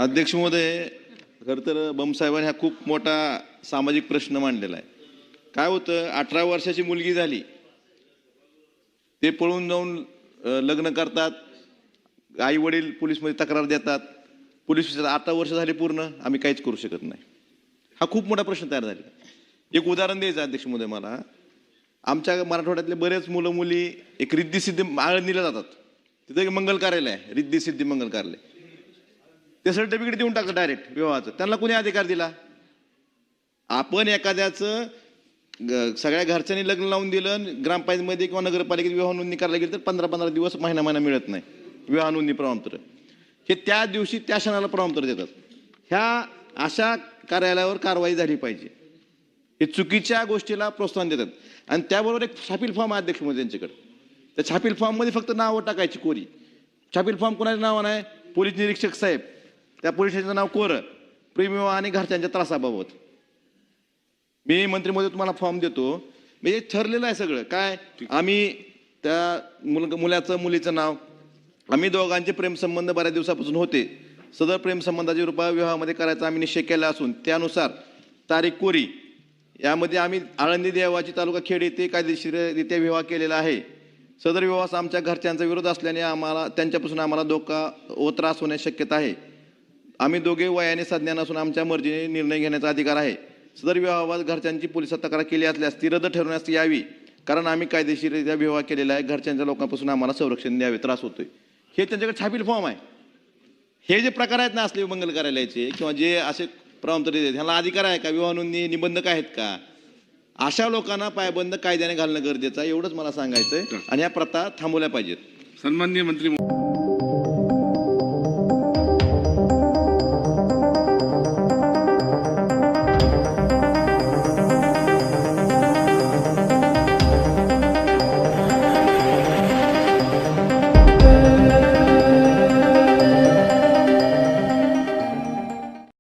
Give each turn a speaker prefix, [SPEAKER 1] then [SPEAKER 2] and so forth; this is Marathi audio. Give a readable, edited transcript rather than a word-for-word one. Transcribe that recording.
[SPEAKER 1] अध्यक्ष महोदय, खरं तर बमसाहेबांनी हा खूप मोठा सामाजिक प्रश्न मांडलेला आहे. काय होतं, 18 वर्षाची मुलगी झाली, ते पळून जाऊन लग्न करतात, आई वडील पोलीसमध्ये तक्रार देतात, पोलीस 18 वर्ष झाली पूर्ण, आम्ही काहीच करू शकत नाही. हा खूप मोठा प्रश्न तयार झाला. एक उदाहरण द्यायचं अध्यक्ष महोदय मला. आमच्या मराठवाड्यातले बरेच मुलं मुली एक रिद्धी-सिद्धी आळंदीला जातात, तिथे एक मंगल कार्यालय आहे, रिद्धी-सिद्धी मंगल कार्यालय. ते सर्टिफिकेट देऊन टाकतं डायरेक्ट विवाहाचं. त्यांना कोणी अधिकार दिला? आपण एखाद्याचं सगळ्या घरच्यांनी लग्न लावून दिलं, ग्रामपंचायतीमध्ये किंवा नगरपालिकेत विवाह नोंदणी करायला गेली तर 15-15 दिवस महिना मिळत नाही विवाह नोंदणी प्रमाणपत्र. हे त्या दिवशी त्या क्षणाला प्रमाणपत्र देतात. ह्या अशा कार्यालयावर कारवाई झाली पाहिजे. हे चुकीच्या गोष्टीला प्रोत्साहन देतात. आणि त्याबरोबर एक छापील फॉर्म आहे अध्यक्ष महोदय त्यांच्याकडे. त्या छापील फॉर्ममध्ये फक्त नावं टाकायची कोरी. छापील फॉर्म कोणाच्या नावानं आहे? पोलीस निरीक्षक साहेब, त्या पोलीस स्टेशनचं नाव कोरं, प्रेमविवाह आणि घरच्यांच्या त्रासाबाबत. मी मंत्री महोदय तुम्हाला फॉर्म देतो. म्हणजे ठरलेलं आहे सगळं. काय आम्ही त्या मुलाचं मुलीचं नाव, आम्ही दोघांचे प्रेमसंबंध बऱ्याच दिवसापासून होते, सदर प्रेमसंबंधाच्या रूपात विवाहामध्ये करायचा आम्ही निश्चय केला असून त्यानुसार तारीख कोरी, यामध्ये आम्ही आळंदी देवाची तालुका खेड येथे कायदेशीररित्या विवाह केलेला आहे. सदर विवाहास आमच्या घरच्यांचा विरोध असल्याने त्यांच्यापासून आम्हाला धोका व त्रास होण्याची शक्यता आहे. आम्ही दोघे वयाने सज्ञान असून आमच्या मर्जीने निर्णय घेण्याचा अधिकार आहे. सदर विवाहाबाबत घरच्यांची पोलिसात तक्रार केली असल्यास ती रद्द ठरवण्यास यावी, कारण आम्ही कायदेशीररित्या विवाह केलेला आहे. घरच्यांच्या लोकांपासून आम्हाला संरक्षण द्यावे, त्रास होतोय. हे त्यांच्याकडे छापील फॉर्म आहे. हे जे प्रकार आहेत ना असले मंगल कार्यालयाचे किंवा जे असे प्रमाणपत्र देतात, ह्याला अधिकार आहे का? विवाह नोंदणी निबंधक आहेत का? अशा लोकांना पायबंद कायद्याने घालणं गरजेचं आहे, एवढंच मला सांगायचंय. आणि या प्रथा थांबवल्या पाहिजेत.
[SPEAKER 2] सन्माननीय मंत्री